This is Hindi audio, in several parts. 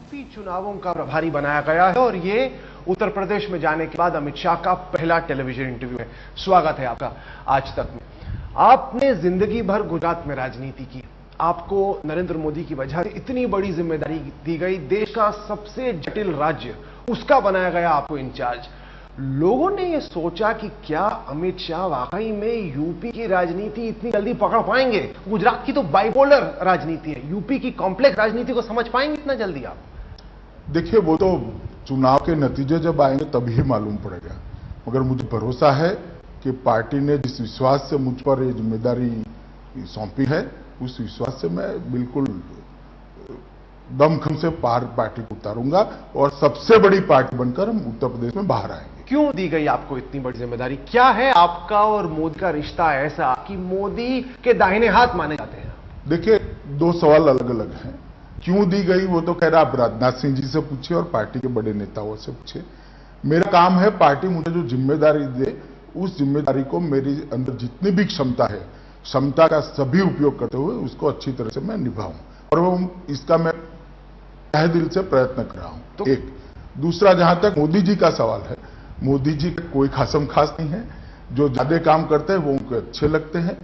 यूपी चुनावों का प्रभारी बनाया गया है और ये उत्तर प्रदेश में जाने के बाद अमित शाह का पहला टेलीविजन इंटरव्यू है। स्वागत है आपका आज तक में। आपने जिंदगी भर गुजरात में राजनीति की, आपको नरेंद्र मोदी की वजह से इतनी बड़ी जिम्मेदारी दी गई, देश का सबसे जटिल राज्य उसका बनाया गया आपको इंचार्ज। लोगों ने यह सोचा कि क्या अमित शाह वाकई में यूपी की राजनीति इतनी जल्दी पकड़ पाएंगे? गुजरात की तो बाइपोलर राजनीति है, यूपी की कॉम्प्लेक्स राजनीति को समझ पाएंगे इतना जल्दी आप? देखिए, वो तो चुनाव के नतीजे जब आएंगे तभी मालूम पड़ेगा, मगर मुझे भरोसा है कि पार्टी ने जिस विश्वास से मुझ पर ये जिम्मेदारी सौंपी है, उस विश्वास से मैं बिल्कुल दमखम से पार पार्टी को उतारूंगा और सबसे बड़ी पार्टी बनकर हम उत्तर प्रदेश में बाहर आएंगे। क्यों दी गई आपको इतनी बड़ी जिम्मेदारी? क्या है आपका और मोदी का रिश्ता ऐसा कि मोदी के दाहिने हाथ माने जाते हैं? देखिए, दो सवाल अलग अलग हैं। क्यों दी गई वो तो कह रहा, आप राजनाथ सिंह जी से पूछिए और पार्टी के बड़े नेताओं से पूछिए। मेरा काम है, पार्टी मुझे जो जिम्मेदारी दे उस जिम्मेदारी को मेरी अंदर जितनी भी क्षमता है, क्षमता का सभी उपयोग करते हुए उसको अच्छी तरह से मैं निभाऊं, और वो इसका मैं तहे दिल से प्रयत्न कर रहा हूं। तो एक दूसरा, जहां तक मोदी जी का सवाल है, मोदी जी कोई खासम खास नहीं है। जो ज्यादा काम करते हैं वो उनको अच्छे लगते हैं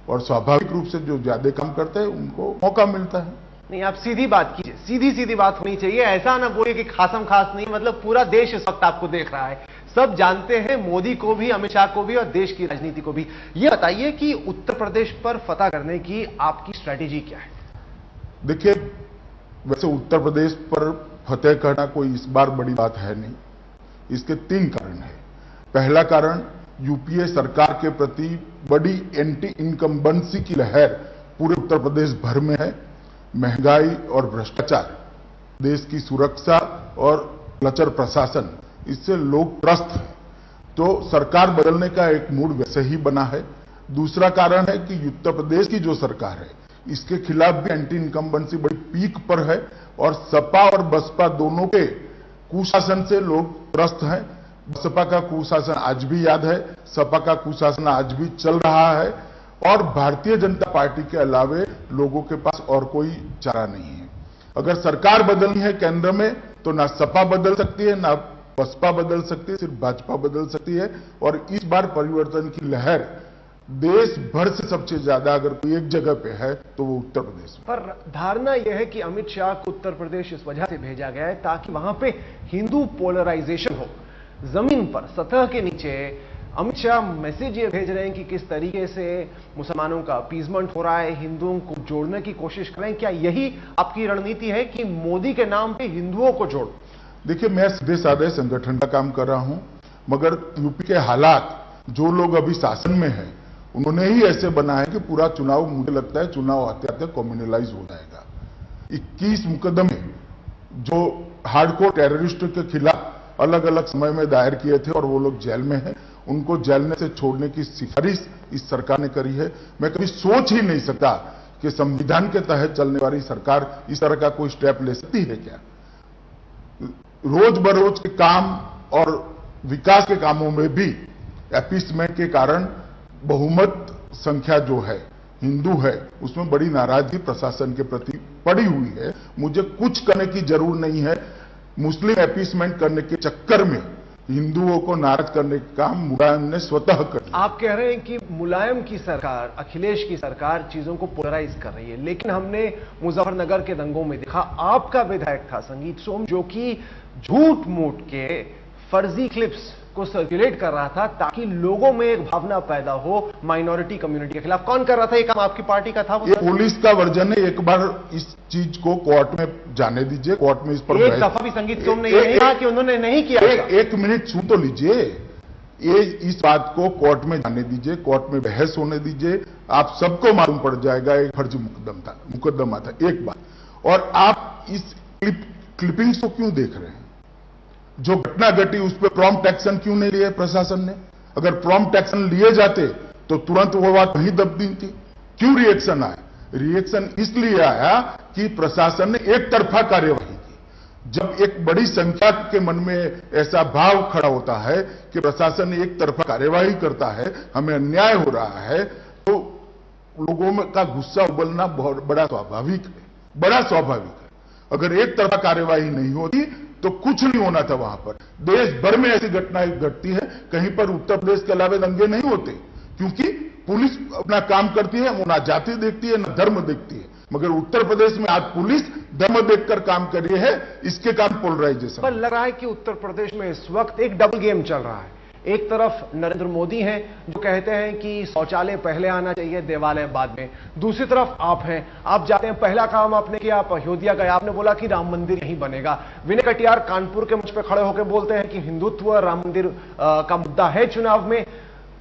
और स्वाभाविक रूप से जो ज्यादा काम करते हैं उनको मौका मिलता है। नहीं, आप सीधी बात कीजिए, सीधी सीधी बात होनी चाहिए। ऐसा ना बोलिए कि खासम खास नहीं, मतलब पूरा देश इस वक्त आपको देख रहा है, सब जानते हैं मोदी को भी, अमित शाह को भी और देश की राजनीति को भी। यह बताइए कि उत्तर प्रदेश पर फतह करने की आपकी स्ट्रैटेजी क्या है? देखिए, वैसे उत्तर प्रदेश पर फतेह करना कोई इस बार बड़ी बात है नहीं। इसके तीन कारण हैं। पहला कारण, यूपीए सरकार के प्रति बड़ी एंटी इनकम्बेंसी की लहर पूरे उत्तर प्रदेश भर में है। महंगाई और भ्रष्टाचार, देश की सुरक्षा और लचर प्रशासन, इससे लोग त्रस्त हैं, तो सरकार बदलने का एक मूड वैसे ही बना है। दूसरा कारण है कि उत्तर प्रदेश की जो सरकार है, इसके खिलाफ भी एंटी इनकम्बेंसी बड़ी पीक पर है और सपा और बसपा दोनों के कुशासन से लोग त्रस्त हैं। बसपा का कुशासन आज भी याद है, सपा का कुशासन आज भी चल रहा है और भारतीय जनता पार्टी के अलावे लोगों के पास और कोई चारा नहीं है। अगर सरकार बदलनी है केंद्र में तो ना सपा बदल सकती है, ना बसपा बदल सकती है, सिर्फ भाजपा बदल सकती है। और इस बार परिवर्तन की लहर देश भर से सबसे ज्यादा अगर कोई एक जगह पे है तो वो उत्तर प्रदेश में। पर धारणा यह है कि अमित शाह को उत्तर प्रदेश इस वजह से भेजा गया है ताकि वहां पे हिंदू पोलराइजेशन हो। जमीन पर, सतह के नीचे अमित शाह मैसेज ये भेज रहे हैं कि किस तरीके से मुसलमानों का अपीजमेंट हो रहा है, हिंदुओं को जोड़ने की कोशिश कर रहे हैं। क्या यही आपकी रणनीति है कि मोदी के नाम पे हिंदुओं को जोड़? देखिए, मैं सीधे साधे संगठन का काम कर रहा हूं, मगर यूपी के हालात, जो लोग अभी शासन में हैं, उन्होंने ही ऐसे बना है कि पूरा चुनाव, मुझे लगता है चुनाव आते आते कम्युनलाइज हो जाएगा। 21 मुकदमे जो हार्डकोर टेररिस्ट के खिलाफ अलग अलग समय में दायर किए थे और वो लोग जेल में हैं, उनको जेल से छोड़ने की सिफारिश इस सरकार ने करी है। मैं कभी सोच ही नहीं सकता कि संविधान के तहत चलने वाली सरकार इस तरह का कोई स्टेप ले सकती है क्या? रोज बरोज के काम और विकास के कामों में भी अपीसमेंट के कारण बहुमत संख्या जो है हिंदू है, उसमें बड़ी नाराजगी प्रशासन के प्रति पड़ी हुई है। मुझे कुछ करने की जरूरत नहीं है। मुस्लिम अपीसमेंट करने के चक्कर में हिंदुओं को नाराज करने का काम मुलायम ने स्वतः कर लिया। आप कह रहे हैं कि मुलायम की सरकार, अखिलेश की सरकार चीजों को पोलराइज कर रही है, लेकिन हमने मुजफ्फरनगर के दंगों में देखा, आपका विधायक था संगीत सोम, जो कि झूठ मूठ के फर्जी क्लिप्स को सर्कुलेट कर रहा था ताकि लोगों में एक भावना पैदा हो माइनॉरिटी कम्युनिटी के खिलाफ। कौन कर रहा था ये काम? आपकी पार्टी का था वो? ये पुलिस का वर्जन है। एक बार इस चीज को कोर्ट में जाने दीजिए, कोर्ट में इस पर एक दफा भी संगीत सोम ने ये नहीं कहा कि उन्होंने नहीं किया। एक मिनट सुन तो लीजिए। ये इस बात को कोर्ट में जाने दीजिए, कोर्ट में बहस होने दीजिए, आप सबको मालूम पड़ जाएगा एक फर्जी मुकदमा था। एक बात। और आप इस क्लिपिंग्स को क्यों देख रहे हैं? जो घटना घटी उस पर प्रॉम्प्ट एक्शन क्यों नहीं लिए प्रशासन ने? अगर प्रॉम्प्ट एक्शन लिए जाते तो तुरंत वो बात वहीं दबती थी। क्यों रिएक्शन आया? रिएक्शन इसलिए आया कि प्रशासन ने एक तरफा कार्यवाही की। जब एक बड़ी संख्या के मन में ऐसा भाव खड़ा होता है कि प्रशासन एक तरफा कार्यवाही करता है, हमें अन्याय हो रहा है, तो लोगों में का गुस्सा उबलना बहुत बड़ा स्वाभाविक है, बड़ा स्वाभाविक है। अगर एक तरफा कार्यवाही नहीं होती तो कुछ नहीं होना था वहां पर। देश भर में ऐसी घटनाएं घटती है, कहीं पर उत्तर प्रदेश के अलावा दंगे नहीं होते, क्योंकि पुलिस अपना काम करती है, वो ना जाति देखती है ना धर्म देखती है। मगर उत्तर प्रदेश में आज पुलिस धर्म देखकर काम कर रही है, इसके कारण पोलराइजेशन। पर लग रहा है कि उत्तर प्रदेश में इस वक्त एक डबल गेम चल रहा है। एक तरफ नरेंद्र मोदी हैं जो कहते हैं कि शौचालय पहले आना चाहिए, देवालय बाद में। दूसरी तरफ आप हैं, आप जाते हैं, पहला काम आपने किया, आप अयोध्या गए, आपने बोला कि राम मंदिर यहीं बनेगा। विनय कटियार कानपुर के मंच पे खड़े होकर बोलते हैं कि हिंदुत्व और राम मंदिर का मुद्दा है चुनाव में।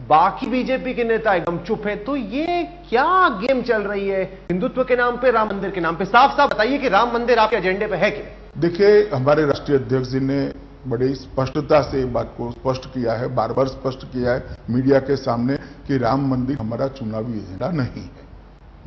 बाकी बीजेपी के नेता एकदम चुप है। तो ये क्या गेम चल रही है हिंदुत्व के नाम पे, राम मंदिर के नाम पे? साफ साफ बताइए कि राम मंदिर आपके एजेंडे पे है कि नहीं? देखिए, हमारे राष्ट्रीय अध्यक्ष जी ने बड़ी स्पष्टता से बात को स्पष्ट किया है, बार बार स्पष्ट किया है मीडिया के सामने कि राम मंदिर हमारा चुनावी एजेंडा नहीं है।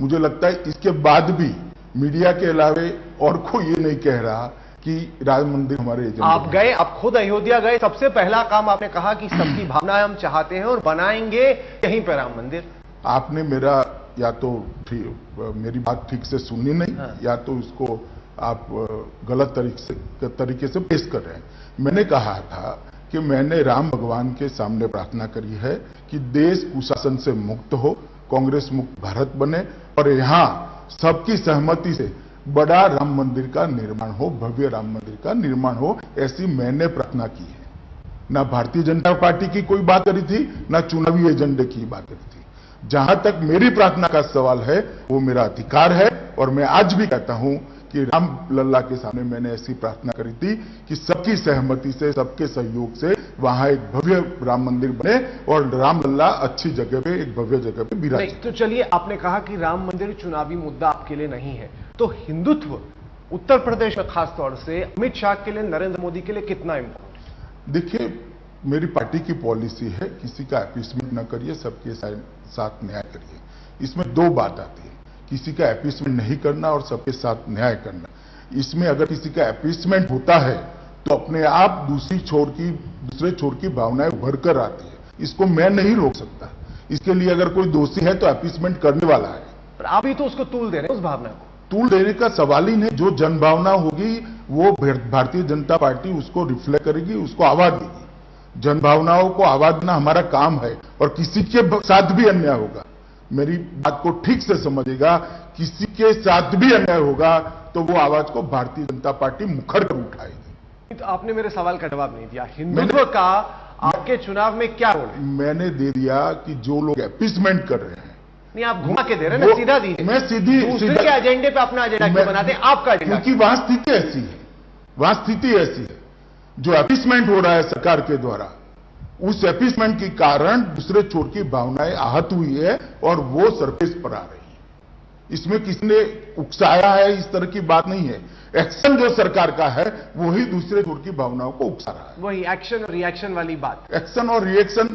मुझे लगता है इसके बाद भी मीडिया के अलावे और कोई ये नहीं कह रहा कि राम मंदिर हमारे एजेंडा। आप गए, आप खुद अयोध्या गए, सबसे पहला काम आपने कहा कि सबकी भावनाएं हम चाहते हैं और बनाएंगे यहीं पर राम मंदिर। आपने मेरा या तो मेरी बात ठीक से सुनी नहीं, या तो उसको आप गलत तरीके से पेश कर रहे हैं। मैंने कहा था कि मैंने राम भगवान के सामने प्रार्थना करी है कि देश कुशासन से मुक्त हो, कांग्रेस मुक्त भारत बने और यहां सबकी सहमति से बड़ा राम मंदिर का निर्माण हो, भव्य राम मंदिर का निर्माण हो, ऐसी मैंने प्रार्थना की है। ना भारतीय जनता पार्टी की कोई बात करी थी, ना चुनावी एजेंडे की बात करी थी। जहां तक मेरी प्रार्थना का सवाल है, वो मेरा अधिकार है और मैं आज भी कहता हूं कि राम लल्ला के सामने मैंने ऐसी प्रार्थना करी थी कि सबकी सहमति से, सबके सहयोग से वहां एक भव्य राम मंदिर बने और राम लल्ला अच्छी जगह पे, एक भव्य जगह पे विराजे। तो चलिए, आपने कहा कि राम मंदिर चुनावी मुद्दा आपके लिए नहीं है, तो हिंदुत्व उत्तर प्रदेश में खासतौर से अमित शाह के लिए, नरेंद्र मोदी के लिए कितना इंपॉर्टेंट? देखिए, मेरी पार्टी की पॉलिसी है किसी का अपीसमेंट न करिए, सबके साथ न्याय करिए। इसमें दो बात आती है, किसी का अपीसमेंट नहीं करना और सबके साथ न्याय करना। इसमें अगर किसी का अपीसमेंट होता है तो अपने आप दूसरे छोर की भावनाएं उभर कर आती है। इसको मैं नहीं रोक सकता। इसके लिए अगर कोई दोषी है तो अपीसमेंट करने वाला है। पर आप ही तो उसको तूल दे रहे हैं, उस भावना को। तूल देने का सवाल ही नहीं। जो जनभावना होगी वो भारतीय जनता पार्टी उसको रिफ्लेक्ट करेगी, उसको आवाज देगी। जनभावनाओं को आवाज देना हमारा काम है और किसी के साथ भी अन्याय होगा, मेरी बात को ठीक से समझेगा, किसी के साथ भी अन्याय होगा तो वो आवाज को भारतीय जनता पार्टी मुखर कर उठाएगी। तो आपने मेरे सवाल का जवाब नहीं दिया। हिंदुत्व का आपके चुनाव में क्या रोल है? मैंने दे दिया कि जो लोग अपीसमेंट कर रहे हैं। नहीं, आप घुमा के दे रहे हैं ना, सीधा दीजिए। मैं सीधी दूसरे के एजेंडे पे अपना एजेंडा क्यों बनाते हैं? आपका एजेंडा, क्योंकि वहां स्थिति ऐसी है, वहां स्थिति ऐसी है। जो अपीसमेंट हो रहा है सरकार के द्वारा, उस अपीसमेंट के कारण दूसरे छोर की भावनाएं आहत हुई है और वो सरफेस पर आ रही है। इसमें किसी ने उकसाया है, इस तरह की बात नहीं है। एक्शन जो सरकार का है वही दूसरे छोर की भावनाओं को उकसा रहा है। वही एक्शन और रिएक्शन वाली बात। एक्शन और रिएक्शन,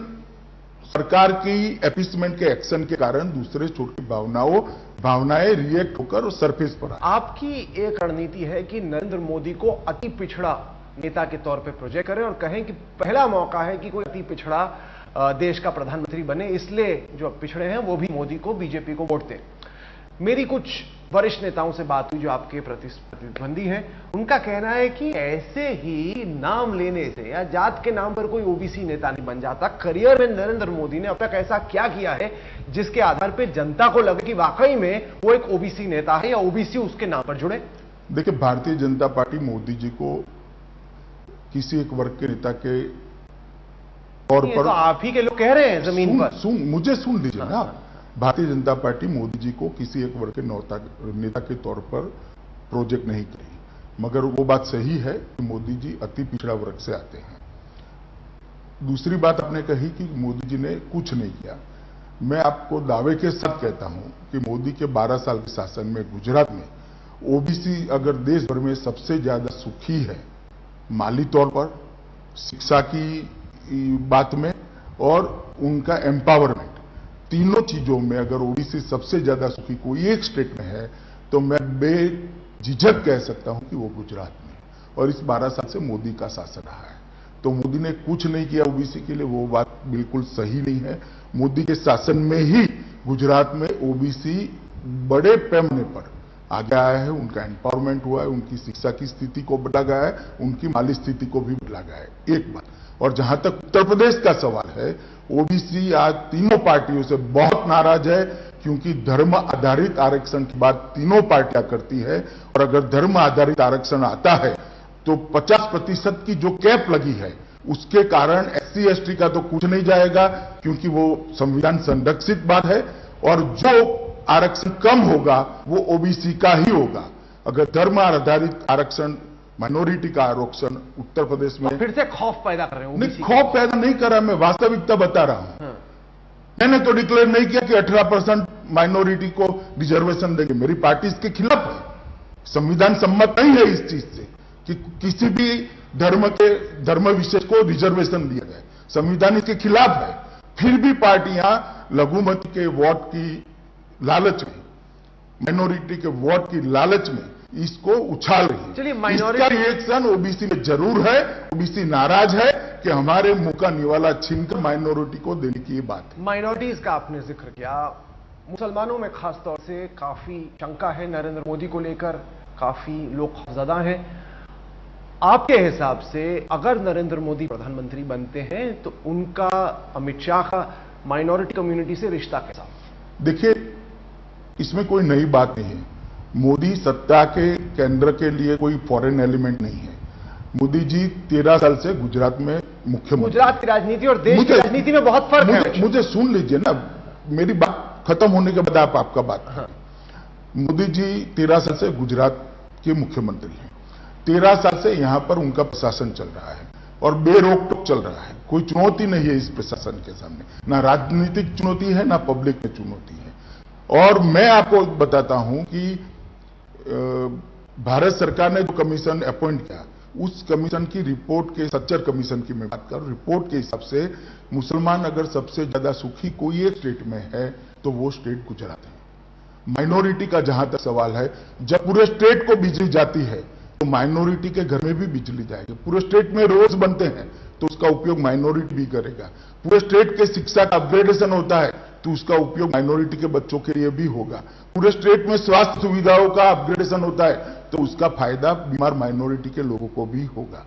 सरकार की अपीसमेंट के एक्शन के कारण दूसरे छोर की भावनाएं रिएक्ट होकर सरफेस पर आ। आपकी एक रणनीति है कि नरेंद्र मोदी को अति पिछड़ा नेता के तौर पे प्रोजेक्ट करें और कहें कि पहला मौका है कि कोई अति पिछड़ा देश का प्रधानमंत्री बने, इसलिए जो पिछड़े हैं वो भी मोदी को, बीजेपी को वोट दें। मेरी कुछ वरिष्ठ नेताओं से बात हुई जो आपके प्रतिद्वंदी हैं। उनका कहना है कि ऐसे ही नाम लेने से या जात के नाम पर कोई ओबीसी नेता नहीं बन जाता। करियर में नरेंद्र मोदी ने अब तक ऐसा क्या किया है जिसके आधार पर जनता को लगे कि वाकई में वो एक ओबीसी नेता है या ओबीसी उसके नाम पर जुड़े? देखिए, भारतीय जनता पार्टी मोदी जी को किसी एक वर्ग के नेता के तौर पर, तो आप ही के लोग कह रहे हैं जमीन पर। मुझे सुन लीजिए ना। भारतीय जनता पार्टी मोदी जी को किसी एक वर्ग के नेता के तौर पर प्रोजेक्ट नहीं करी, मगर वो बात सही है कि मोदी जी अति पिछड़ा वर्ग से आते हैं। दूसरी बात आपने कही कि मोदी जी ने कुछ नहीं किया। मैं आपको दावे के साथ कहता हूं कि मोदी के 12 साल के शासन में गुजरात में ओबीसी अगर देश भर में सबसे ज्यादा सुखी है, माली तौर पर, शिक्षा की बात में और उनका एम्पावरमेंट, तीनों चीजों में अगर ओबीसी सबसे ज्यादा सुखी कोई एक स्टेट में है तो मैं बेझिझक कह सकता हूं कि वो गुजरात में। और इस 12 साल से मोदी का शासन रहा है, तो मोदी ने कुछ नहीं किया ओबीसी के लिए, वो बात बिल्कुल सही नहीं है। मोदी के शासन में ही गुजरात में ओबीसी बड़े पैमाने पर आगे आया है, उनका एम्पावरमेंट हुआ है, उनकी शिक्षा की स्थिति को बदला गया है, उनकी माली स्थिति को भी बदला गया है, एक बात। और जहां तक उत्तर प्रदेश का सवाल है, ओबीसी आज तीनों पार्टियों से बहुत नाराज है, क्योंकि धर्म आधारित आरक्षण की बात तीनों पार्टियां करती है, और अगर धर्म आधारित आरक्षण आता है तो 50% की जो कैप लगी है उसके कारण एससी एसटी का तो कुछ नहीं जाएगा, क्योंकि वो संविधान संरक्षित बात है, और जो आरक्षण कम होगा वो ओबीसी का ही होगा। अगर धर्म आधारित आरक्षण, माइनॉरिटी का आरक्षण उत्तर प्रदेश में, फिर से खौफ पैदा कर रहे हैं। नहीं, खौफ पैदा नहीं कर रहा, मैं वास्तविकता बता रहा हूं। मैंने तो डिक्लेयर नहीं किया कि 18% माइनॉरिटी को रिजर्वेशन देंगे, मेरी पार्टी इसके खिलाफ है, संविधान सम्मत नहीं है इस चीज से कि किसी भी धर्म विशेष को रिजर्वेशन दिया जाए, संविधान इसके खिलाफ है। फिर भी पार्टियां लघुमती के वोट की लालच में, माइनॉरिटी के वोट की लालच में इसको उछाल रही है। चलिए, इसका रिएक्शन ओबीसी में जरूर है, ओबीसी नाराज है कि हमारे मुंह का निवाला छीनकर माइनॉरिटी को देने की ये बात है। माइनॉरिटीज का आपने जिक्र किया, मुसलमानों में खासतौर से काफी शंका है नरेंद्र मोदी को लेकर, काफी लोग खौफजदा हैं। आपके हिसाब से अगर नरेंद्र मोदी प्रधानमंत्री बनते हैं तो उनका, अमित शाह का माइनॉरिटी कम्युनिटी से रिश्ता कैसा? देखिए, इसमें कोई नई बात नहीं है। मोदी सत्ता के केंद्र के लिए कोई फॉरेन एलिमेंट नहीं है। मोदी जी 13 साल से गुजरात में मुख्यमंत्री। गुजरात की राजनीति और देश की राजनीति में बहुत फर्क है। मुझे सुन लीजिए ना, मेरी बात खत्म होने के बाद आप आपका बात। हाँ। मोदी जी 13 साल से गुजरात के मुख्यमंत्री हैं। 13 साल से यहां पर उनका प्रशासन चल रहा है और बेरोक-टोक चल रहा है। कोई चुनौती नहीं है इस प्रशासन के सामने, ना राजनीतिक चुनौती है, ना पब्लिक में चुनौती है। और मैं आपको बताता हूं कि भारत सरकार ने जो कमीशन अपॉइंट किया, उस कमीशन की रिपोर्ट के, सच्चर कमीशन की मैं बात कर रहा हूं, रिपोर्ट के हिसाब से मुसलमान अगर सबसे ज्यादा सुखी कोई एक स्टेट में है तो वो स्टेट गुजरात है। माइनॉरिटी का जहां तक सवाल है, जब पूरे स्टेट को बिजली जाती है तो माइनॉरिटी के घर में भी बिजली जाएगी। पूरे स्टेट में रोड्स बनते हैं तो उसका उपयोग माइनॉरिटी भी करेगा। पूरे स्टेट के शिक्षा का अपग्रेडेशन होता है तो उसका उपयोग माइनॉरिटी के बच्चों के लिए भी होगा। पूरे स्टेट में स्वास्थ्य सुविधाओं का अपग्रेडेशन होता है तो उसका फायदा बीमार माइनॉरिटी के लोगों को भी होगा।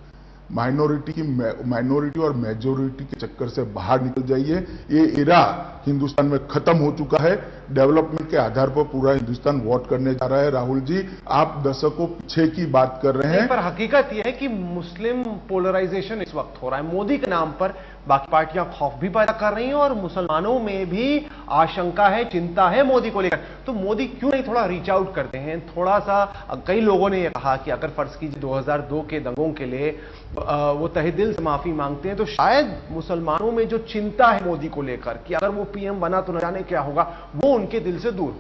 माइनॉरिटी और मेजोरिटी के चक्कर से बाहर निकल जाइए। ये एरा हिंदुस्तान में खत्म हो चुका है। डेवलपमेंट के आधार पर पूरा हिंदुस्तान वोट करने जा रहा है। राहुल जी, आप दशकों पीछे की बात कर रहे हैं। पर हकीकत यह है कि मुस्लिम पोलराइजेशन इस वक्त हो रहा है मोदी के नाम पर। बाकी पार्टियां खौफ भी पैदा कर रही हैं और मुसलमानों में भी आशंका है, चिंता है मोदी को लेकर। तो मोदी क्यों नहीं थोड़ा रीच आउट करते हैं, थोड़ा सा? कई लोगों ने यह कहा कि अगर फर्ज कीजिए 2002 के दंगों के लिए वो तहे दिल से माफी मांगते हैं तो शायद मुसलमानों में जो चिंता है मोदी को लेकर कि अगर वो पीएम बना तो न जाने क्या होगा, वो उनके दिल से दूर।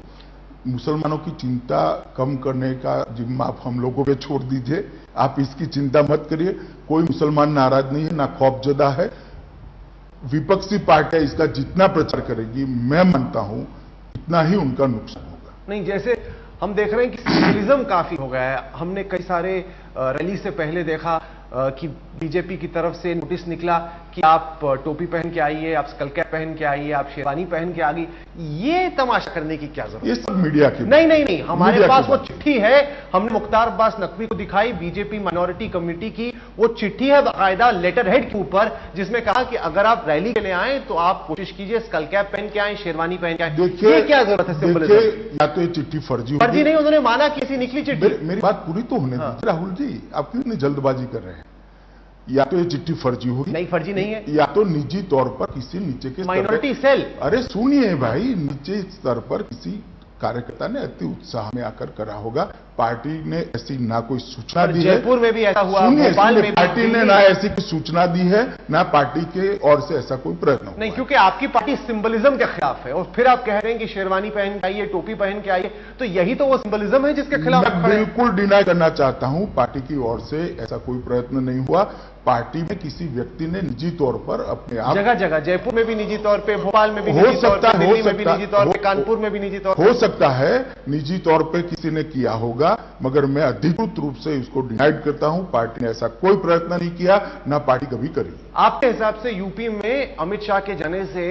मुसलमानों की चिंता कम करने का जिम्मा आप हम लोगों पे छोड़ दीजिए। आप इसकी चिंता मत करिए। कोई मुसलमान नाराज नहीं है, ना खौफजदा है। विपक्षी पार्टियां इसका जितना प्रचार करेगी, मैं मानता हूं इतना ही उनका नुकसान होगा। नहीं, जैसे हम देख रहे हैं कि सिंबलिज्म काफी हो गया है। हमने कई सारे रैली से पहले देखा कि बीजेपी की तरफ से नोटिस निकला कि आप टोपी पहन के आइए, आप स्कल कैप पहन के आइए, आप शेरवानी पहन के आइए। ये तमाशा करने की क्या जरूरत? ये सब मीडिया की नहीं, हमारे पास वो चिट्ठी है, हमने मुख्तार अब्बास नकवी को दिखाई, बीजेपी माइनॉरिटी कमेटी की वो चिट्ठी है बाकायदा लेटर हेड के ऊपर, जिसमें कहा कि अगर आप रैली के लिए आए तो आप कोशिश कीजिए स्कल कैप पहन के आए, शेरवानी पहन के आए। देखिए, क्या जरूरत है सिंबलिज्म? या तो ये चिट्ठी फर्जी नहीं, उन्होंने माना कि ऐसी निकली चिट्ठी। मेरी बात पूरी तो होने दीजिए राहुल जी, आप क्यों नहीं जल्दबाजी कर रहे हैं? या तो ये चिट्ठी फर्जी होगी। नहीं, फर्जी नहीं है। या तो निजी तौर पर किसी नीचे के माइनॉरिटी सेल, अरे सुनिए भाई, नीचे स्तर पर किसी कार्यकर्ता ने अति उत्साह में आकर करा होगा। पार्टी ने ऐसी ना कोई सूचना दी है। जयपुर में भी ऐसा हुआ, भोपाल में पार्टी ने ना ऐसी कोई सूचना दी है, ना पार्टी के ओर से ऐसा कोई प्रयत्न हुआ। नहीं, क्योंकि आपकी पार्टी सिंबलिज्म के खिलाफ है और फिर आप कह रहे हैं कि शेरवानी पहन के आइए, टोपी पहन के आइए, तो यही तो वो सिंबलिज्म है जिसके खिलाफ मैं बिल्कुल डिनाई करना चाहता हूं। पार्टी की ओर से ऐसा कोई प्रयत्न नहीं हुआ। पार्टी में किसी व्यक्ति ने निजी तौर पर अपने आप, जगह जगह, जयपुर में भी निजी तौर पे, भोपाल में भी निजी तौर पे, दिल्ली में भी निजी तौर पे, कानपुर में भी निजी तौर पे, हो सकता है निजी तौर पे किसी ने किया होगा, मगर मैं अधिकृत रूप से इसको डिनाइड करता हूं। पार्टी ने ऐसा कोई प्रयत्न नहीं किया, ना पार्टी कभी करी। आपके हिसाब से यूपी में अमित शाह के जाने से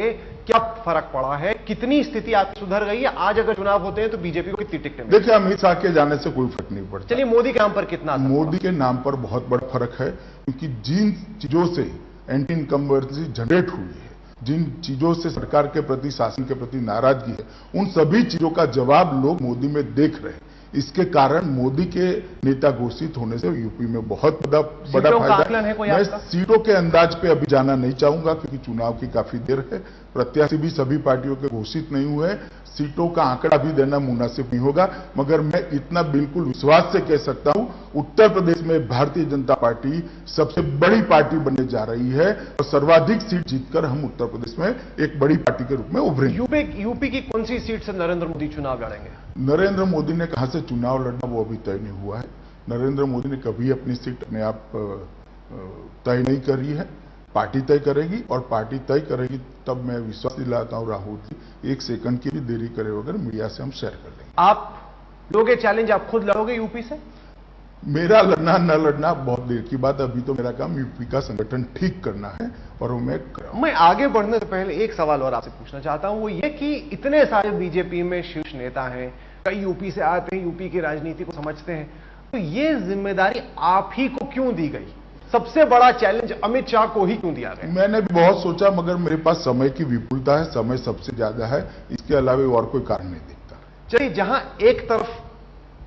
क्या फर्क पड़ा है, कितनी स्थिति आपकी सुधर गई है? आज अगर चुनाव होते हैं तो बीजेपी को कितनी टिकटें मिलेंगी? देखिए, अमित शाह के जाने से कोई फर्क नहीं पड़ता। चलिए, मोदी के नाम पर कितना असर मोदी के नाम पर बहुत बड़ा फर्क है, क्योंकि जिन चीजों से एंटी इनकम्बेंसी जनरेट हुई है, जिन चीजों से सरकार के प्रति, शासन के प्रति नाराजगी है, उन सभी चीजों का जवाब लोग मोदी में देख रहे हैं। इसके कारण मोदी के नेता घोषित होने से यूपी में बहुत बड़ा फायदा है। मैं सीटों के अंदाज पे अभी जाना नहीं चाहूंगा, क्योंकि चुनाव की काफी देर है, प्रत्याशी भी सभी पार्टियों के घोषित नहीं हुए हैं, सीटों का आंकड़ा भी देना मुनासिब नहीं होगा। मगर मैं इतना बिल्कुल विश्वास से कह सकता हूं, उत्तर प्रदेश में भारतीय जनता पार्टी सबसे बड़ी पार्टी बनने जा रही है और सर्वाधिक सीट जीतकर हम उत्तर प्रदेश में एक बड़ी पार्टी के रूप में उभरेंगे। यूपी की कौन सी सीट से नरेंद्र मोदी चुनाव लड़ेंगे? नरेंद्र मोदी ने कहां से चुनाव लड़ना वो अभी तय नहीं हुआ है। नरेंद्र मोदी ने कभी अपनी सीट अपने आप तय नहीं करी है, पार्टी तय करेगी, और पार्टी तय करेगी तब मैं विश्वास दिलाता हूं राहुल जी, एक सेकंड की भी देरी करे वगैरह मीडिया से हम शेयर कर लेंगे। आप लोगे चैलेंज, आप खुद लड़ोगे यूपी से? मेरा लड़ना न लड़ना बहुत देर की बात, अभी तो मेरा काम यूपी का संगठन ठीक करना है और वो मैं कर रहा हूं। मैं आगे बढ़ने से पहले एक सवाल और आपसे पूछना चाहता हूं, वो ये कि इतने सारे बीजेपी में शीर्ष नेता हैं, कई यूपी से आते हैं, यूपी की राजनीति को समझते हैं, तो ये जिम्मेदारी आप ही को क्यों दी गई? सबसे बड़ा चैलेंज अमित शाह को ही क्यों दिया गया? मैंने भी बहुत सोचा, मगर मेरे पास समय की विपुलता है, समय सबसे ज्यादा है, इसके अलावा और कोई कारण नहीं दिखता। चलिए, जहां एक तरफ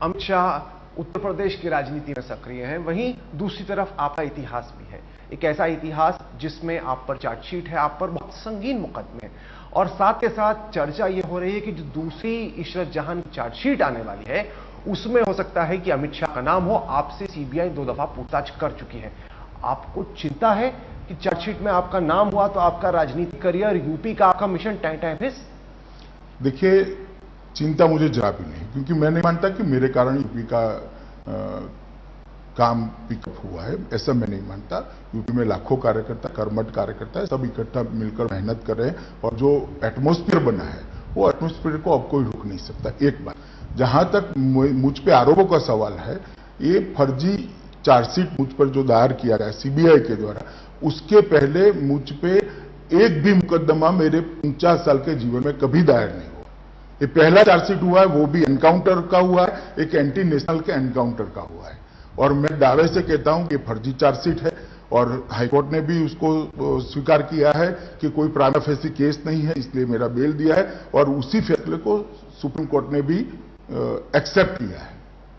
अमित शाह उत्तर प्रदेश की राजनीति में सक्रिय हैं, वहीं दूसरी तरफ आपका इतिहास भी है, एक ऐसा इतिहास जिसमें आप पर चार्जशीट है, आप पर बहुत संगीन मुकदमे हैं, और साथ के साथ चर्चा यह हो रही है कि जो दूसरी इशरत जहां की चार्जशीट आने वाली है, उसमें हो सकता है कि अमित शाह का नाम हो। आपसे सीबीआई 2 दफा पूछताछ कर चुकी है। आपको चिंता है कि चार्जशीट में आपका नाम हुआ तो आपका राजनीतिक करियर, यूपी का आपका मिशन टाइम फिस? देखिए, चिंता मुझे जरा भी नहीं, क्योंकि मैं नहीं मानता कि मेरे कारण यूपी का काम पिकअप हुआ है, ऐसा मैं नहीं मानता। यूपी में लाखों कार्यकर्ता, कर्मठ कार्यकर्ता है, सब इकट्ठा मिलकर मेहनत कर रहे हैं, और जो एटमॉस्फेयर बना है वो एटमॉस्फेयर को अब कोई रोक नहीं सकता। एक बात, जहां तक मुझ पे आरोपों का सवाल है, ये फर्जी चार्जशीट मुझ पर जो दायर किया गया सीबीआई के द्वारा, उसके पहले मुझ पे एक भी मुकदमा मेरे 49 साल के जीवन में कभी दायर नहीं हुआ। ये पहला चार्जशीट हुआ है, वो भी एनकाउंटर का हुआ है, एक एंटी नेशनल के एनकाउंटर का हुआ है, और मैं दावे से कहता हूं कि फर्जी चार्जशीट है, और हाईकोर्ट ने भी उसको स्वीकार किया है कि कोई प्राइमा फेसी केस नहीं है, इसलिए मेरा बेल दिया है, और उसी फैसले को सुप्रीम कोर्ट ने भी एक्सेप्ट किया है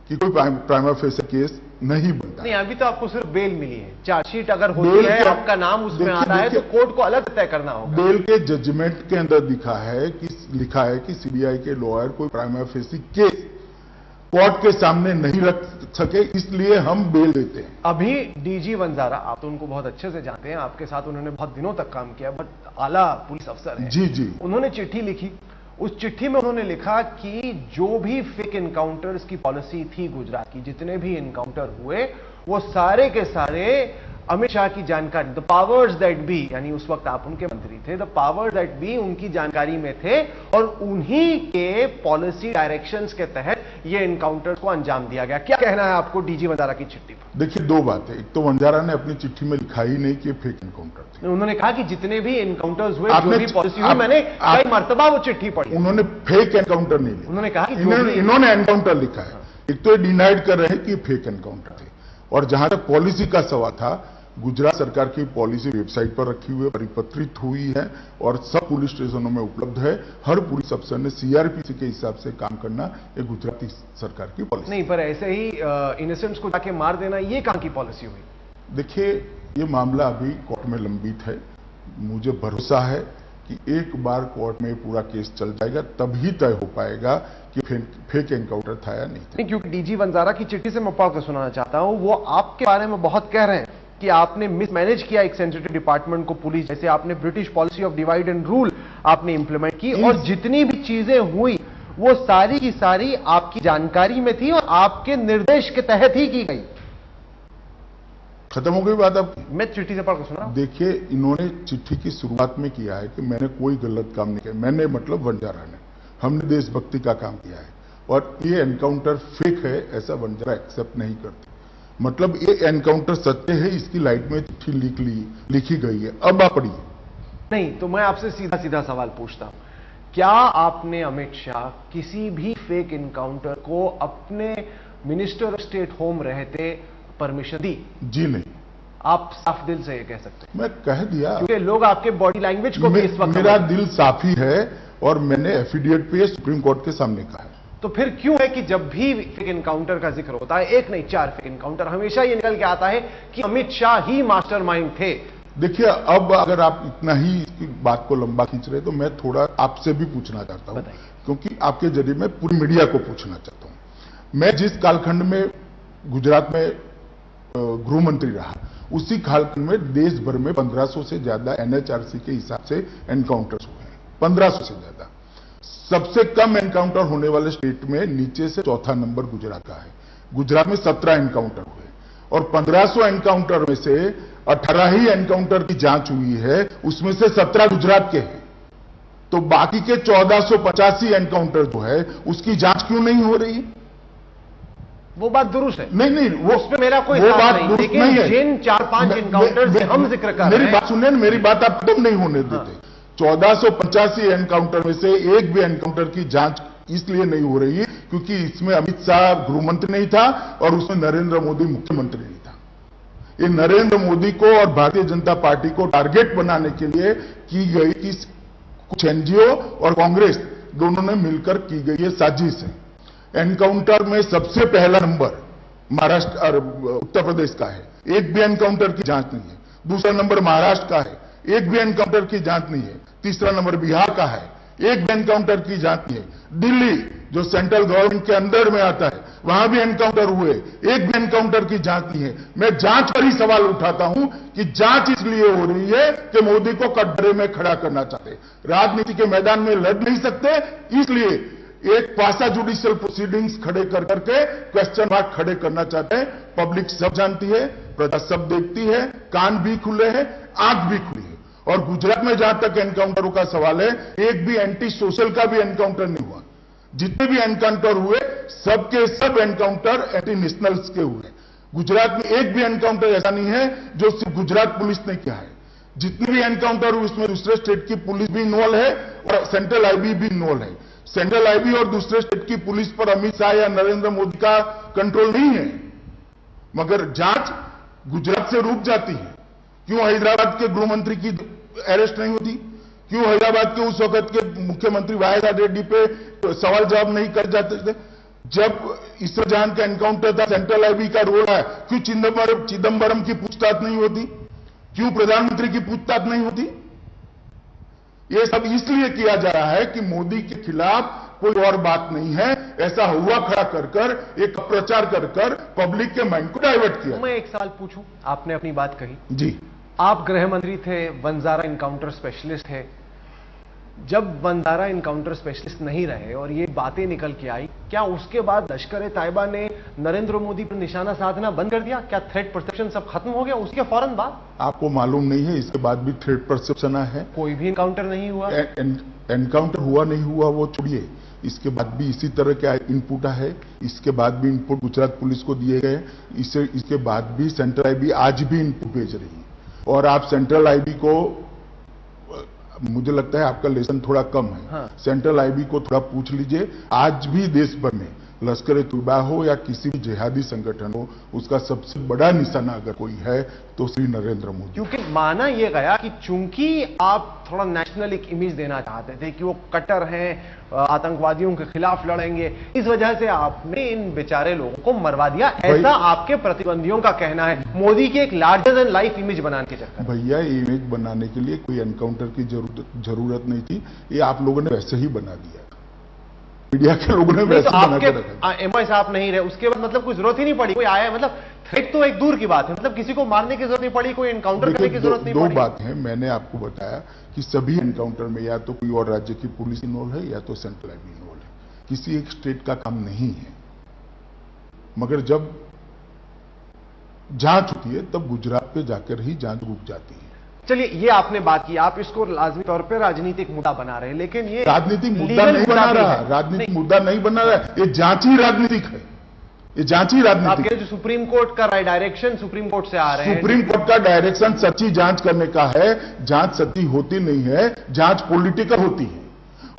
कि कोई प्राइमा फेसी केस नहीं बनता। नहीं, अभी तो आपको सिर्फ बेल मिली है। चार्जशीट अगर होती है, आपका नाम उसमें आ रहा है, तो कोर्ट को अलग तय करना होगा। बेल के जजमेंट के अंदर लिखा है कि सीबीआई के लॉयर कोई प्राइमा फेसी केस कोर्ट के सामने नहीं रख सके, इसलिए हम बेल देते हैं। अभी डीजी वंजारा, आप तो उनको बहुत अच्छे से जानते हैं, आपके साथ उन्होंने बहुत दिनों तक काम किया, बट आला पुलिस अफसर है। जी। उन्होंने चिट्ठी लिखी, उस चिट्ठी में उन्होंने लिखा कि जो भी फेक एनकाउंटर्स की पॉलिसी थी गुजरात की, जितने भी एनकाउंटर हुए, वो सारे के सारे अमित शाह की जानकारी, द पावर्स दैट बी, यानी उस वक्त आप उनके मंत्री थे, द पावर्स दैट बी उनकी जानकारी में थे, और उन्हीं के पॉलिसी डायरेक्शंस के तहत ये एनकाउंटर्स को अंजाम दिया गया। क्या कहना है आपको डीजी वंजारा की चिट्ठी पर? देखिए, 2 बातें। एक तो वंजारा ने अपनी चिट्ठी में लिखा ही नहीं कि फेक एनकाउंटर थे। उन्होंने कहा कि जितने भी एनकाउंटर्स हुए, जो भी पॉलिसी हुई, मैंने कई मर्तबा वो चिट्ठी पढ़ी। उन्होंने फेक एनकाउंटर नहीं लिखा, उन्होंने कहा कि इन्होंने एनकाउंटर लिखा है। एक तो ये डिनाइड कर रहे हैं कि फेक एनकाउंटर थे, और जहां तक पॉलिसी का सवाल था, गुजरात सरकार की पॉलिसी वेबसाइट पर रखी हुई है, परिपत्रित हुई है, और सब पुलिस स्टेशनों में उपलब्ध है। हर पुलिस अफसर ने सीआरपीसी के हिसाब से काम करना, ये गुजराती सरकार की पॉलिसी नहीं। पर ऐसे ही इनोसेंट्स को जाके मार देना, ये कहां की पॉलिसी हुई? देखिए, ये मामला अभी कोर्ट में लंबित है। मुझे भरोसा है कि एक बार कोर्ट में पूरा केस चल जाएगा, तभी तय हो पाएगा कि फेक एनकाउंटर था या नहीं था। क्योंकि डीजी वंजारा की चिट्ठी से मैं पढ़ कर सुनाना चाहता हूं, वो आपके बारे में बहुत कह रहे हैं कि आपने मिसमैनेज किया एक सेंसिटिव डिपार्टमेंट को, पुलिस जैसे, आपने British policy of divide and rule आपने इंप्लीमेंट की, और जितनी भी चीजें हुई वो सारी की सारी आपकी जानकारी में थी और आपके निर्देश के तहत ही की गई। खत्म हो गई बात आपकी? मैं चिट्ठी से पढ़कर सुना। देखिए, इन्होंने चिट्ठी की शुरुआत में किया है कि मैंने कोई गलत काम नहीं किया। मैंने मतलब वंजारा ने, हमने देशभक्ति का काम किया है, और ये एनकाउंटर फेक है ऐसा वंजारा एक्सेप्ट नहीं करते। मतलब ये एनकाउंटर सत्य है, इसकी लाइट में चिट्ठी लिखी गई है। अब आप पढ़िए। नहीं, तो मैं आपसे सीधा सीधा सवाल पूछता हूं, क्या आपने अमित शाह किसी भी फेक इनकाउंटर को अपने मिनिस्टर ऑफ स्टेट होम रहते परमिशन दी? जी नहीं। आप साफ दिल से ये कह सकते हैं? मैं कह दिया, क्योंकि लोग आपके बॉडी लैंग्वेज को भी इस वक्त मेरा दिल साफी है और मैंने एफिडेविट पे सुप्रीम कोर्ट के सामने कहा है। तो फिर क्यों है कि जब भी फेक इनकाउंटर का जिक्र होता है, एक नहीं 4 फेक इनकाउंटर, हमेशा ये निकल के आता है कि अमित शाह ही मास्टरमाइंड थे? देखिए, अब अगर आप इतना ही इसकी बात को लंबा खींच रहे तो मैं थोड़ा आपसे भी पूछना चाहता हूं, क्योंकि आपके जरिए मैं पूरी मीडिया को पूछना चाहता हूं। मैं जिस कालखंड में गुजरात में गृह मंत्री रहा, उसी कालखंड में देश भर में 1500 से ज्यादा एनएचआरसी के हिसाब से एनकाउंटर्स हुए हैं। 1500 से ज्यादा। सबसे कम एनकाउंटर होने वाले स्टेट में नीचे से चौथा नंबर गुजरात का है। गुजरात में 17 एनकाउंटर हुए और 1500 एनकाउंटर में से 18 ही एनकाउंटर की जांच हुई है, उसमें से 17 गुजरात के हैं। तो बाकी के 1485 एनकाउंटर जो है उसकी जांच क्यों नहीं हो रही? वो बात दुरुस्त है। नहीं, वो उस पे मेरा कोई वो सवाल बात नहीं, दुरुस्त लेकिन नहीं है। जिन 4-5 एनकाउंटर से हम जिक्र कर रहे हैं, मेरी बात सुनिए, मेरी बात आप खत्म नहीं होने देते। 1485 एनकाउंटर में से एक भी एनकाउंटर की जांच इसलिए नहीं हो रही क्योंकि इसमें अमित शाह गृहमंत्री नहीं था और उसमें नरेंद्र मोदी मुख्यमंत्री नहीं था। ये नरेंद्र मोदी को और भारतीय जनता पार्टी को टारगेट बनाने के लिए की गई कि कुछ एनजीओ और कांग्रेस दोनों ने मिलकर की गई ये साजिश है। एनकाउंटर में सबसे पहला नंबर महाराष्ट्र और उत्तर प्रदेश का है, एक भी एनकाउंटर की जांच नहीं है। दूसरा नंबर महाराष्ट्र का है, एक भी एनकाउंटर की जांच नहीं है। तीसरा नंबर बिहार का है, एक भी एनकाउंटर की जांच नहीं है। दिल्ली जो सेंट्रल गवर्नमेंट के अंदर में आता है, वहां भी एनकाउंटर हुए, एक भी एनकाउंटर की जांच नहीं है। मैं जांच पर ही सवाल उठाता हूं कि जांच इसलिए हो रही है कि मोदी को कटघरे में खड़ा करना चाहते, राजनीति के मैदान में लड़ नहीं सकते, इसलिए एक पासा जुडिशियल प्रोसीडिंग्स खड़े कर करके क्वेश्चन मार्क खड़े करना चाहते हैं। पब्लिक सब जानती है, प्रजा सब देखती है, कान भी खुले हैं, आंख भी खुली है। और गुजरात में जहां तक एनकाउंटरों का सवाल है, एक भी एंटी सोशल का भी एनकाउंटर नहीं हुआ। जितने भी एनकाउंटर हुए सबके सब एनकाउंटर एंटी नेशनल्स के हुए। गुजरात में एक भी एनकाउंटर ऐसा नहीं है जो सिर्फ गुजरात पुलिस ने किया है। जितने भी एनकाउंटर हुए उसमें दूसरे स्टेट की पुलिस भी इन्वॉल्व है और सेंट्रल आईबी भी इन्वॉल्व है। सेंट्रल आईबी और दूसरे स्टेट की पुलिस पर अमित शाह या नरेंद्र मोदी का कंट्रोल नहीं है, मगर जांच गुजरात से रुक जाती है। क्यों हैदराबाद के गृह मंत्री की अरेस्ट नहीं होती? क्यों हैदराबाद के उस वक्त के मुख्यमंत्री वायएसआर रेड्डी पे सवाल जवाब नहीं कर जाते थे? जब ईश्वर जहान का एनकाउंटर था, सेंट्रल आईबी का रोल है, क्यों चिदम्बरम की पूछताछ नहीं होती? क्यों प्रधानमंत्री की पूछताछ नहीं होती? ये सब इसलिए किया जा रहा है कि मोदी के खिलाफ कोई और बात नहीं है। ऐसा हुआ खड़ा कर कर एक प्रचार कर कर पब्लिक के माइंड को डाइवर्ट किया। मैं एक सवाल पूछूं, आपने अपनी बात कही जी, आप गृह मंत्री थे, वंजारा इनकाउंटर स्पेशलिस्ट थे। जब वंजारा इनकाउंटर स्पेशलिस्ट नहीं रहे और ये बातें निकल के आई, क्या उसके बाद लश्कर-ए-तैयबा ने नरेंद्र मोदी पर निशाना साधना बंद कर दिया? क्या थ्रेट परसेप्शन सब खत्म हो गया उसके फौरन बाद? आपको मालूम नहीं है इसके बाद भी थ्रेट परसेप्शन है? कोई भी इनकाउंटर नहीं हुआ? एनकाउंटर हुआ नहीं हुआ वो छोड़िए, इसके बाद भी इसी तरह का इनपुट है। इसके बाद भी इनपुट गुजरात पुलिस को दिए गए। इसके बाद भी सेंट्रल आईबी आज भी इनपुट भेज रही है। और आप सेंट्रल आईबी को, मुझे लगता है आपका लेसन थोड़ा कम है। हाँ। सेंट्रल आईबी को थोड़ा पूछ लीजिए, आज भी देश भर में लश्कर-ए-तैयबा हो या किसी भी जिहादी संगठन हो, उसका सबसे बड़ा निशाना अगर कोई है तो श्री नरेंद्र मोदी। क्योंकि माना यह गया कि चूंकि आप थोड़ा नेशनल एक इमेज देना चाहते थे कि वो कट्टर हैं, आतंकवादियों के खिलाफ लड़ेंगे, इस वजह से आपने इन बेचारे लोगों को मरवा दिया, ऐसा आपके प्रतिद्वंदियों का कहना है, मोदी की एक लार्जर देन लाइफ इमेज बनाने के चक्कर। भैया, इमेज बनाने के लिए कोई एनकाउंटर की जरूरत नहीं थी, ये आप लोगों ने वैसे ही बना दिया। मीडिया के लोगों ने वैसे बना के रखा। एमआई साहब नहीं रहे उसके बाद मतलब कोई जरूरत ही नहीं पड़ी, कोई आया, मतलब थ्रेट तो एक दूर की बात है, मतलब किसी को मारने की जरूरत नहीं पड़ी, कोई एनकाउंटर करने की जरूरत नहीं पड़ी। दो बात है, मैंने आपको बताया कि सभी एनकाउंटर में या तो कोई और राज्य की पुलिस इन्वॉल्व है या तो सेंट्रल आईबी इन्वॉल्व है, किसी एक स्टेट का काम नहीं है। मगर जब जांच होती है तब गुजरात पे जाकर ही जांच रुक जाती है। चलिए, ये आपने बात की, आप इसको लाजमी तौर पे राजनीतिक मुद्दा बना रहे हैं, लेकिन ये राजनीतिक मुद्दा नहीं बना रहा, राजनीतिक मुद्दा नहीं बना रहा, ये जांच ही राजनीतिक है। ये जांच ही राजनीति। आपके जो सुप्रीम कोर्ट का डायरेक्शन सुप्रीम कोर्ट से आ रहे हैं, सुप्रीम कोर्ट का डायरेक्शन सच्ची जांच करने का है। जांच सच्ची होती नहीं है, जांच पॉलिटिकल होती है।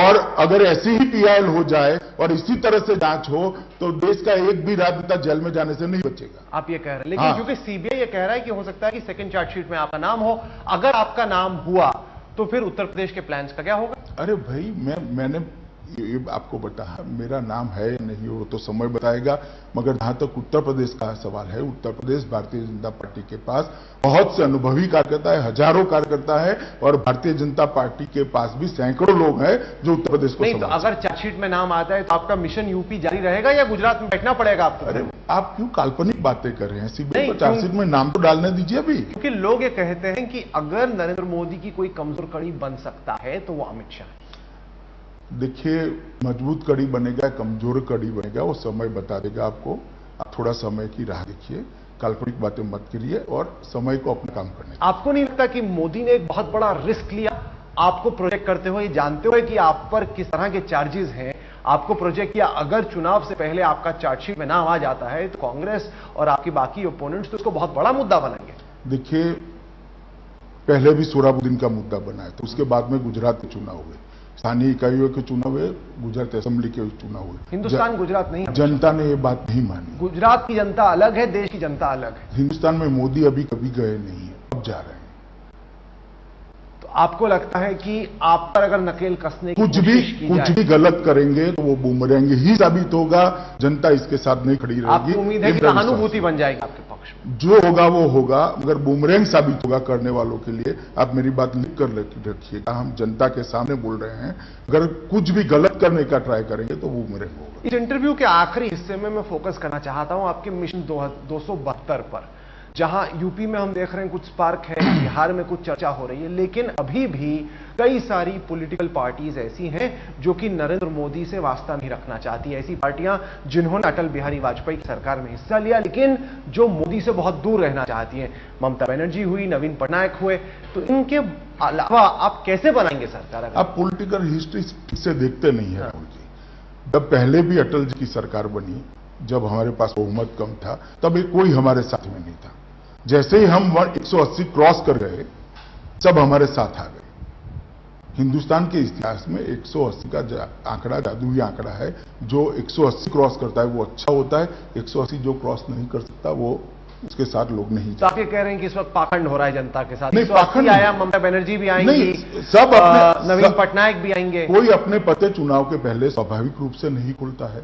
और अगर ऐसी ही पीआईएल हो जाए और इसी तरह से जांच हो तो देश का एक भी राजनेता जेल में जाने से नहीं बचेगा। आप ये कह रहे हैं, लेकिन क्योंकि सीबीआई ये कह रहा है कि हो सकता है कि सेकंड चार्जशीट में आपका नाम हो, अगर आपका नाम हुआ तो फिर उत्तर प्रदेश के प्लान्स का क्या होगा? अरे भाई मैंने ये आपको बताया, मेरा नाम है या नहीं वो तो समय बताएगा। मगर जहां तक उत्तर प्रदेश का सवाल है, उत्तर प्रदेश भारतीय जनता पार्टी के पास बहुत से अनुभवी कार्यकर्ता है, हजारों कार्यकर्ता है, और भारतीय जनता पार्टी के पास भी सैकड़ों लोग हैं जो उत्तर प्रदेश को नहीं। तो अगर चार्जशीट में नाम आता है तो आपका मिशन यूपी जारी रहेगा या गुजरात में बैठना पड़ेगा आपको? अरे आप क्यों काल्पनिक बातें कर रहे हैं? सीबीआई को चार्जशीट में नाम तो डालने दीजिए अभी। क्योंकि लोग ये कहते हैं कि अगर नरेंद्र मोदी की कोई कमजोर कड़ी बन सकता है तो वो अमित शाह। देखिए, मजबूत कड़ी बनेगा, कमजोर कड़ी बनेगा, वो समय बता देगा आपको। आप थोड़ा समय की राह देखिए, काल्पनिक बातें मत करिए और समय को अपना काम करने दीजिए। आपको नहीं लगता कि मोदी ने एक बहुत बड़ा रिस्क लिया आपको प्रोजेक्ट करते हुए, जानते हुए कि आप पर किस तरह के चार्जेस हैं, आपको प्रोजेक्ट किया? अगर चुनाव से पहले आपका चार्जशीट में नाम आ जाता है तो कांग्रेस और आपकी बाकी ओपोनेंट्स तो उसको बहुत बड़ा मुद्दा बनाएंगे। देखिए, पहले भी सोहराबुद्दीन का मुद्दा बनाया था, उसके बाद में गुजरात के चुनाव हुए, स्थानीय इकाइयों के चुनाव हुए, गुजरात असेंबली के चुनाव हुए। हिंदुस्तान गुजरात नहीं, जनता ने ये बात नहीं मानी। गुजरात की जनता अलग है, देश की जनता अलग है। हिंदुस्तान में मोदी अभी कभी गए नहीं है, अब जा रहे हैं। तो आपको लगता है कि आप पर अगर नकेल कसने की कुछ भी गलत करेंगे तो वो बूमरैंग ही साबित होगा। जनता इसके साथ नहीं खड़ी रहेगी। आपको उम्मीद है कि सहानुभूति बन जाएगी आपके पक्ष में? जो होगा वो होगा, मगर बूमरैंग साबित होगा करने वालों के लिए। आप मेरी बात लिख कर रखिएगा, हम जनता के सामने बोल रहे हैं। अगर कुछ भी गलत करने का ट्राई करेंगे तो बूमरैंग होगा। इस इंटरव्यू के आखिरी हिस्से में मैं फोकस करना चाहता हूं आपके मिशन 272 पर, जहां यूपी में हम देख रहे हैं कुछ स्पार्क है, बिहार में कुछ चर्चा हो रही है, लेकिन अभी भी कई सारी पॉलिटिकल पार्टीज ऐसी हैं जो कि नरेंद्र मोदी से वास्ता नहीं रखना चाहती। ऐसी पार्टियां जिन्होंने अटल बिहारी वाजपेयी की सरकार में हिस्सा लिया लेकिन जो मोदी से बहुत दूर रहना चाहती हैं। ममता बनर्जी हुई, नवीन पटनायक हुए, तो इनके अलावा आप कैसे बनाएंगे सरकार? आप पॉलिटिकल हिस्ट्री से देखते नहीं है राहुल जी। जब पहले भी अटल जी की सरकार बनी, जब हमारे पास बहुमत कम था, तब कोई हमारे साथ में नहीं था। जैसे ही हम 180 क्रॉस कर गए, सब हमारे साथ आ गए। हिंदुस्तान के इतिहास में 180 का आंकड़ा जादुई आंकड़ा है। जो 180 क्रॉस करता है वो अच्छा होता है, 180 जो क्रॉस नहीं कर सकता वो उसके साथ लोग नहीं। तो आप ये कह रहे हैं कि इस वक्त पाखंड हो रहा है जनता के साथ? नहीं, पाखंड आया, ममता बनर्जी भी आएंगी, सब अपने, नवीन पटनायक भी आएंगे। कोई अपने पते चुनाव के पहले स्वाभाविक रूप से नहीं खुलता है।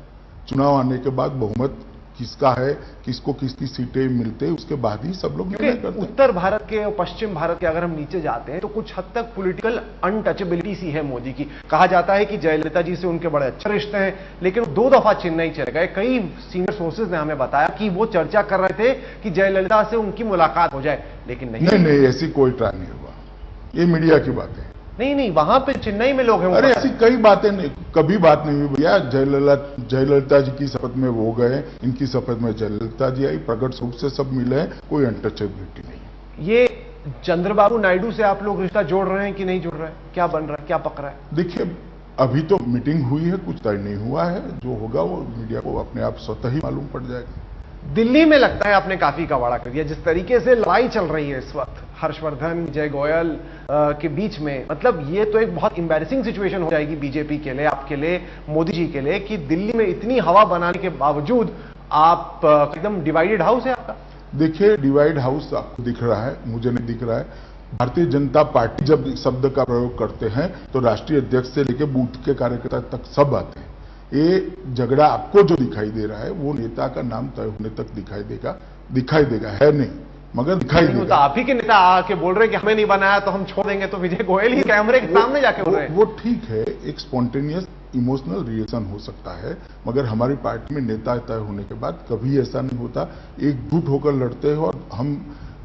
चुनाव आने के बाद बहुमत किसका है, किसको किसकी सीटें मिलते हैं, उसके बाद ही सब लोग निर्णय करते हैं। उत्तर भारत के और पश्चिम भारत के अगर हम नीचे जाते हैं तो कुछ हद तक पॉलिटिकल अनटचेबिलिटी सी है मोदी की। कहा जाता है कि जयललिता जी से उनके बड़े अच्छे रिश्ते हैं, लेकिन 2 दफा चेन्नई चले गए। कई सीनियर सोर्सेज ने हमें बताया कि वो चर्चा कर रहे थे कि जयललिता से उनकी मुलाकात हो जाए, लेकिन नहीं, ऐसी कोई ट्राई नहीं हुआ। ये मीडिया की बात है। नहीं, वहां पे चेन्नई में लोग हैं। अरे ऐसी कई बातें नहीं, कभी बात नहीं हुई भैया। जयललिता जी की शपथ में वो गए, इनकी शपथ में जयललिता जी आई, प्रकट रूप से सब मिले हैं, कोई अनटचेबिलिटी नहीं। ये चंद्रबाबू नायडू से आप लोग रिश्ता जोड़ रहे हैं कि नहीं जोड़ रहे हैं? क्या बन रहा है, क्या पक रहा है? देखिए, अभी तो मीटिंग हुई है, कुछ तय नहीं हुआ है। जो होगा वो मीडिया को अपने आप स्वतः ही मालूम पड़ जाएगा। दिल्ली में लगता है आपने काफी कबाड़ा कर दिया। जिस तरीके से लड़ाई चल रही है इस वक्त हर्षवर्धन, विजय गोयल के बीच में, मतलब ये तो एक बहुत इंबैरेसिंग सिचुएशन हो जाएगी बीजेपी के लिए, आपके लिए, मोदी जी के लिए, कि दिल्ली में इतनी हवा बनाने के बावजूद आप एकदम डिवाइडेड हाउस है आपका। देखिए, डिवाइड हाउस आपको दिख रहा है, मुझे नहीं दिख रहा है। भारतीय जनता पार्टी जब इस शब्द का प्रयोग करते हैं तो राष्ट्रीय अध्यक्ष से लेकर बूथ के कार्यकर्ता तक सब आते हैं। ये झगड़ा आपको जो दिखाई दे रहा है वो नेता का नाम तय होने तक दिखाई देगा है नहीं, मगर दिखाई देगा। तो आप ही के नेता आके बोल रहे हैं कि हमें नहीं बनाया तो हम छोड़ देंगे, तो विजय गोयल ही कैमरे के सामने जाके बोल रहे हैं। वो ठीक है, एक स्पॉन्टेनियस इमोशनल रिएक्शन हो सकता है, मगर हमारी पार्टी में नेता तय होने के बाद कभी ऐसा नहीं होता। एकजुट होकर लड़ते हैं और हम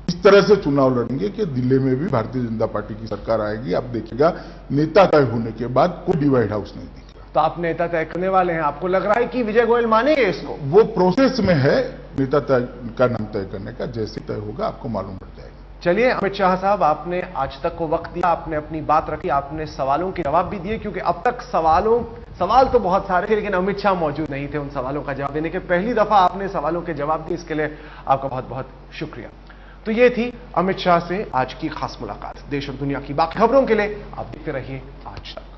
इस तरह से चुनाव लड़ेंगे कि दिल्ली में भी भारतीय जनता पार्टी की सरकार आएगी। आप देखिएगा, नेता तय होने के बाद कोई डिवाइड हाउस नहीं दिखेगा। तो आप नेता तय करने वाले हैं, आपको लग रहा है कि विजय गोयल मानेंगे इसको? वो प्रोसेस में है नेता तय का नाम तय करने का। जैसे तय होगा आपको मालूम पड़ जाएगा। चलिए अमित शाह साहब, आपने आज तक को वक्त दिया, आपने अपनी बात रखी, आपने सवालों के जवाब भी दिए, क्योंकि अब तक सवाल तो बहुत सारे थे, लेकिन अमित शाह मौजूद नहीं थे उन सवालों का जवाब देने के। पहली दफा आपने सवालों के जवाब दिए, इसके लिए आपका बहुत बहुत शुक्रिया। तो ये थी अमित शाह से आज की खास मुलाकात। देश और दुनिया की बाकी खबरों के लिए आप देखते रहिए आज तक।